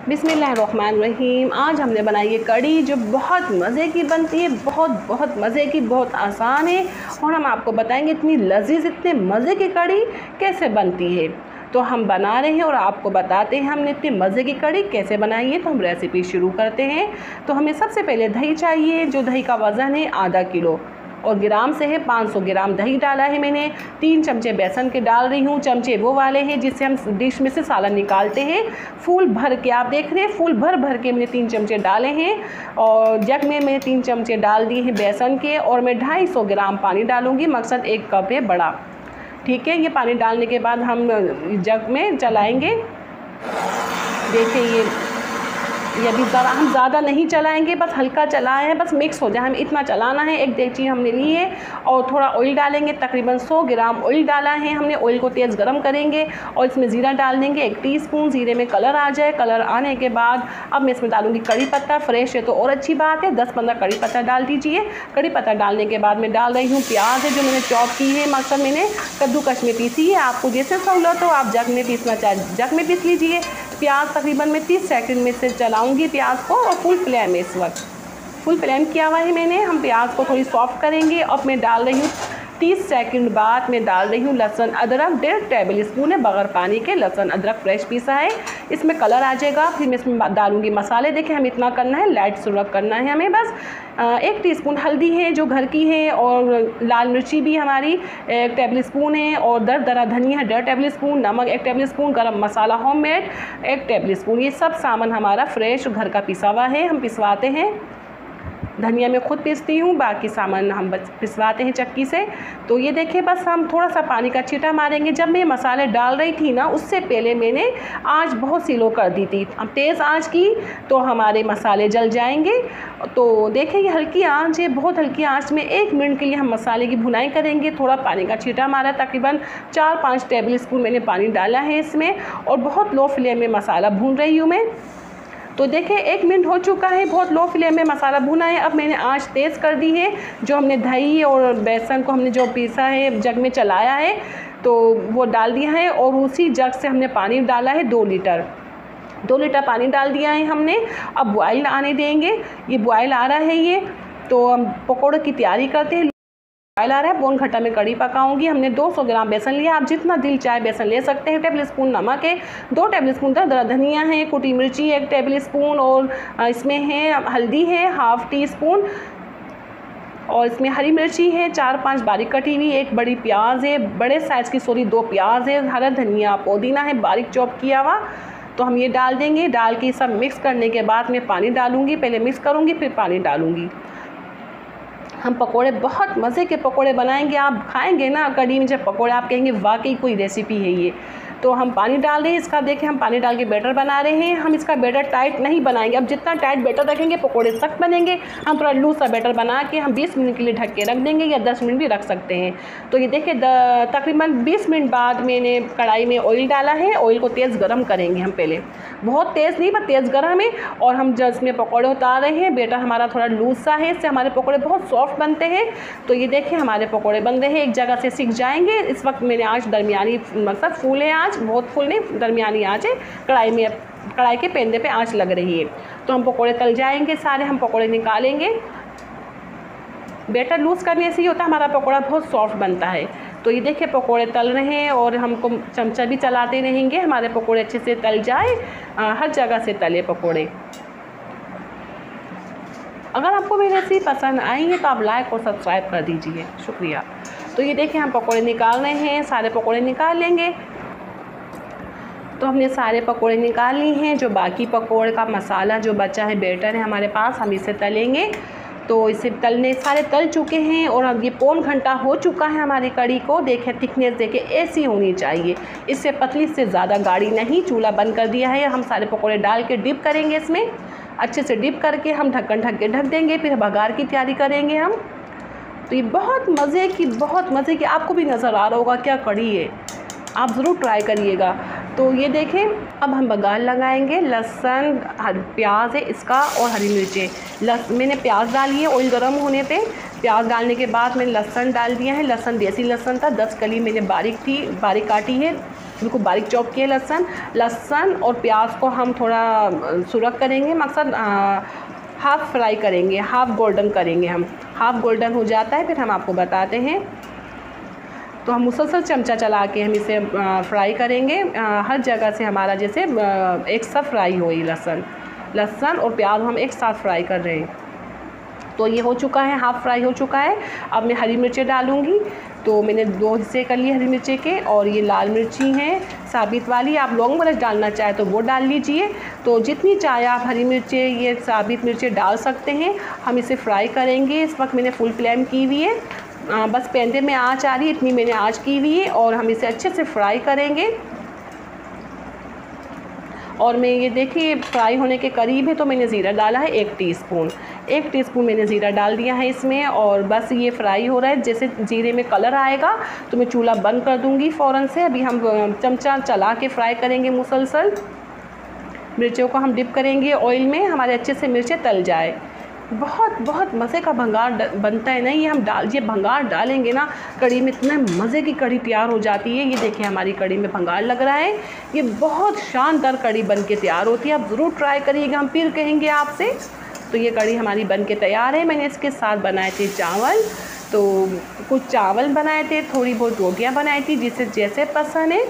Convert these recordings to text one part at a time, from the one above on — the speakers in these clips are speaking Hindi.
बिस्मिल्लाहिर्रहमानिर्रहीम। आज हमने बनाई है कड़ी जो बहुत मज़े की बनती है, बहुत मज़े की, बहुत आसान है और हम आपको बताएंगे इतनी लजीज, इतने मज़े की कड़ी कैसे बनती है। तो हम बना रहे हैं और आपको बताते हैं हमने इतनी मज़े की कड़ी कैसे बनाई है। तो हम रेसिपी शुरू करते हैं। तो हमें सबसे पहले दही चाहिए, जो दही का वज़न है आधा किलो और ग्राम से है 500 ग्राम दही डाला है मैंने। 3 चमचे बेसन के डाल रही हूँ। चमचे वो वाले हैं जिससे हम डिश में से सालन निकालते हैं। फूल भर के आप देख रहे हैं, फूल भर के मैंने 3 चमचे डाले हैं और जग में मैंने 3 चमचे डाल दिए हैं बेसन के और मैं 250 ग्राम पानी डालूँगी। मकसद 1 कप है बड़ा, ठीक है। ये पानी डालने के बाद हम जग में चलाएँगे। देखिए ये भी हम ज़्यादा नहीं चलाएंगे, बस हल्का चलाएं हैं, बस मिक्स हो जाए, हमें इतना चलाना है। एक देगची हमने ली है और थोड़ा ऑयल डालेंगे, तकरीबन 100 ग्राम ऑयल डाला है हमने। ऑयल को तेज़ गरम करेंगे और इसमें ज़ीरा डाल देंगे 1 टीस्पून। ज़ीरे में कलर आ जाए, कलर आने के बाद अब मैं इसमें डालूँगी कड़ी पत्ता। फ्रेश है तो और अच्छी बात है, 10-15 कड़ी पत्ता डाल दीजिए। कड़ी पत्ता डालने के बाद मैं डाल रही हूँ प्याज है जो मैंने चॉप की है। मकसद मैंने कद्दूकश में पीसी है, आपको जैसे सहूलत हो आप जग में पीसना चाहे जग में पीस लीजिए। प्याज तकरीबन मैं 30 सेकंड में से चलाऊंगी प्याज को और फुल फ्लेम है, इस वक्त फुल फ्लेम किया हुआ है मैंने। हम प्याज को थोड़ी सॉफ्ट करेंगे। अब मैं डाल रही हूँ 30 सेकंड बाद मैं डाल रही हूँ लहसुन अदरक 1.5 टेबल स्पून है बगैर पानी के लहसुन अदरक फ्रेश पीसा है। इसमें कलर आ जाएगा। फिर मैं इसमें डालूँगी मसाले। देखिए हमें इतना करना है, लाइट सुरख करना है हमें बस। 1 टीस्पून हल्दी है जो घर की है और लाल मिर्ची भी हमारी 1 टेबल स्पून है और दरदरा धनिया 1.5 टेबल स्पून, नमक 1 टेबल स्पून, गरम मसाला होममेड 1 टेबल स्पून। ये सब सामान हमारा फ्रेश घर का पिसा हुआ है, हम पिसवाते हैं। धनिया मैं खुद पीसती हूँ, बाकी सामान हम पिसवाते हैं चक्की से। तो ये देखिए बस हम थोड़ा सा पानी का छींटा मारेंगे। जब मैं मसाले डाल रही थी ना उससे पहले मैंने आंच बहुत स्लो कर दी थी। अब तेज़ आंच की तो हमारे मसाले जल जाएंगे। तो देखिए ये हल्की आंच है, बहुत हल्की आंच में 1 मिनट के लिए हम मसाले की भुनाई करेंगे। थोड़ा पानी का छींटा मारा, तकरीबन 4-5 टेबल स्पून मैंने पानी डाला है इसमें और बहुत लो फ्लेम में मसाला भून रही हूँ मैं। तो देखिए 1 मिनट हो चुका है, बहुत लो फ्लेम में मसाला भुना है। अब मैंने आंच तेज़ कर दी है। जो हमने दही और बेसन को हमने जो पीसा है जग में चलाया है तो वो डाल दिया है और उसी जग से हमने पानी डाला है 2 लीटर पानी डाल दिया है हमने। अब बॉयल आने देंगे। ये बॉयल आ रहा है ये, तो हम पकौड़े की तैयारी करते हैं। बॉयल आ रहा है, बोन घट्टा में कड़ी पकाऊंगी। हमने 200 ग्राम बेसन लिया, आप जितना दिल चाहे बेसन ले सकते हैं। 1 टेबल स्पून नमक है, 2 टेबल स्पून धनिया है, कुटी मिर्ची 1 टेबल स्पून और इसमें है हल्दी है 1/2 टीस्पून और इसमें हरी मिर्ची है 4-5 बारीक कटी हुई, 1 बड़ी प्याज है, बड़े साइज़ की 2 प्याज है, हरा धनिया पुदीना है बारीक चॉप किया हुआ। तो हम ये डाल देंगे। डाल के सब मिक्स करने के बाद मैं पानी डालूँगी, पहले मिक्स करूँगी फिर पानी डालूँगी। हम पकोड़े बहुत मज़े के पकोड़े बनाएंगे। आप खाएंगे ना कड़ी में जब पकोड़े, आप कहेंगे वाकई कोई रेसिपी है ये। तो हम पानी डाल रहे हैं इसका। देखिए हम पानी डाल के बैटर बना रहे हैं। हम इसका बैटर टाइट नहीं बनाएंगे। अब जितना टाइट बैटर रखेंगे पकोड़े सख्त बनेंगे। हम थोड़ा लूज सा बैटर बना के हम 20 मिनट के लिए ढक के रख देंगे या 10 मिनट भी रख सकते हैं। तो ये देखिए तकरीबन 20 मिनट बाद मैंने कढ़ाई में ऑयल डाला है। ऑयल को तेज़ गरम करेंगे हम पहले, बहुत तेज़ नहीं पर तेज़ गरम है। और हम जब इसमें पकौड़े उतार रहे हैं, बैटर हमारा थोड़ा लूज सा है, इससे हमारे पकौड़े बहुत सॉफ्ट बनते हैं। तो ये देखिए हमारे पकौड़े बन रहे हैं, एक जगह से सिक जाएंगे। इस वक्त मैंने आँच दरमियानी, मतलब फूल है आँच, बहुत फुल नहीं दरमियानी आँच है। कढ़ाई के पेंदे पे आँच लग रही है। तो हम पकौड़े तल जाएंगे सारे, हम पकौड़े निकालेंगे। बैटर लूज़ करने से ही होता है हमारा पकौड़ा बहुत सॉफ्ट बनता है। तो ये देखिए पकोड़े तल रहे हैं और हमको चमचा भी चलाते रहेंगे, हमारे पकोड़े अच्छे से तल जाए। हर जगह से तले पकोड़े। अगर आपको मेरी रेसिपी पसंद आई है तो आप लाइक और सब्सक्राइब कर दीजिए, शुक्रिया। तो ये देखिए हम पकोड़े निकाल रहे हैं, सारे पकोड़े निकाल लेंगे। तो हमने सारे पकोड़े निकाल लिए हैं। जो बाकी पकोड़े का मसाला जो बचा है, बैटर है हमारे पास, हम इसे तलेंगे। तो इसे तलने सारे तल चुके हैं और अब ये पौन घंटा हो चुका है हमारी कड़ी को। देखें थिकनेस देखें ऐसी होनी चाहिए, इससे पतली से ज़्यादा गाढ़ी नहीं। चूल्हा बंद कर दिया है। हम सारे पकोड़े डाल के डिप करेंगे इसमें, अच्छे से डिप करके हम ढक्कन ढक के ढक देंगे। फिर बघार की तैयारी करेंगे हम। तो ये बहुत मज़े की आपको भी नज़र आ रहा होगा क्या कड़ी है, आप ज़रूर ट्राई करिएगा। तो ये देखें अब हम बघार लगाएंगे। लहसुन प्याज है इसका और हरी मिर्चें। मैंने प्याज डाली है ऑयल गर्म होने पे। प्याज डालने के बाद मैंने लहसुन डाल दिया है। लहसुन देसी लहसुन था, 10 कली मैंने बारीक काटी है। बिल्कुल बारीक चॉप किए लहसुन और प्याज को हम थोड़ा सुरख करेंगे, मकसद हाफ़ फ्राई करेंगे, हाफ़ गोल्डन करेंगे। हम हाफ़ गोल्डन हो जाता है फिर हम आपको बताते हैं। तो हम मुसलसल चमचा चला के हम इसे फ्राई करेंगे, हर जगह से हमारा जैसे एक साथ फ्राई हो, ये लहसुन और प्याज हम एक साथ फ्राई कर रहे हैं। तो ये हो चुका है, हाफ़ फ्राई हो चुका है। अब मैं हरी मिर्चें डालूँगी। तो मैंने 2 हिस्से कर लिए हरी मिर्ची के, और ये लाल मिर्ची हैं साबित वाली, आप लौंग मिर्च डालना चाहे तो वो डाल लीजिए। तो जितनी चाहे आप हरी मिर्चें, ये साबित मिर्चें डाल सकते हैं। हम इसे फ्राई करेंगे। इस वक्त मैंने फुल फ्लेम की हुई है, बस पैंते में आँच आ रही है, इतनी मैंने आँच की हुई है, और हम इसे अच्छे से फ्राई करेंगे। और मैं ये देखिए फ्राई होने के करीब है, तो मैंने ज़ीरा डाला है 1 टीस्पून मैंने ज़ीरा डाल दिया है इसमें। और बस ये फ्राई हो रहा है, जैसे ज़ीरे में कलर आएगा तो मैं चूल्हा बंद कर दूँगी फ़ौरन से। अभी हम चमचा चला के फ्राई करेंगे मुसलसल। मिर्चों को हम डिप करेंगे ऑयल में, हमारे अच्छे से मिर्चें तल जाए। बहुत मज़े का भंगार बनता है ना ये। ये भंगार डालेंगे ना कढ़ी में, इतने मज़े की कढ़ी तैयार हो जाती है। ये देखिए हमारी कढ़ी में भंगार लग रहा है। ये बहुत शानदार कढ़ी बन के तैयार होती है, आप ज़रूर ट्राई करिएगा, हम फिर कहेंगे आपसे। तो ये कढ़ी हमारी बन के तैयार है। मैंने इसके साथ बनाए थे चावल, तो कुछ चावल बनाए थे, थोड़ी बहुत रोटियाँ बनाई थी, जिसे जैसे पसंद है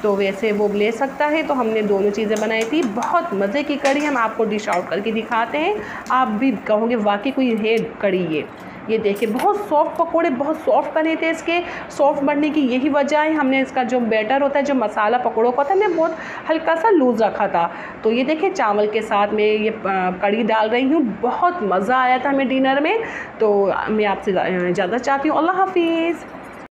तो वैसे वो ले सकता है। तो हमने दोनों चीज़ें बनाई थी। बहुत मज़े की कढ़ी, हम आपको डिश आउट करके दिखाते हैं, आप भी कहोगे वाकई कोई है कढ़ी। ये देखिए बहुत सॉफ्ट पकोड़े, बहुत सॉफ्ट बने थे। इसके सॉफ्ट बनने की यही वजह है, हमने इसका जो बैटर होता है, जो मसाला पकोड़ों का था, मैं बहुत हल्का सा लूज़ रखा था। तो ये देखिए चावल के साथ मैं ये कढ़ी डाल रही हूँ। बहुत मज़ा आया था हमें डिनर में। तो मैं आपसे इजाज़त चाहती हूँ। अल्लाह हाफिज़।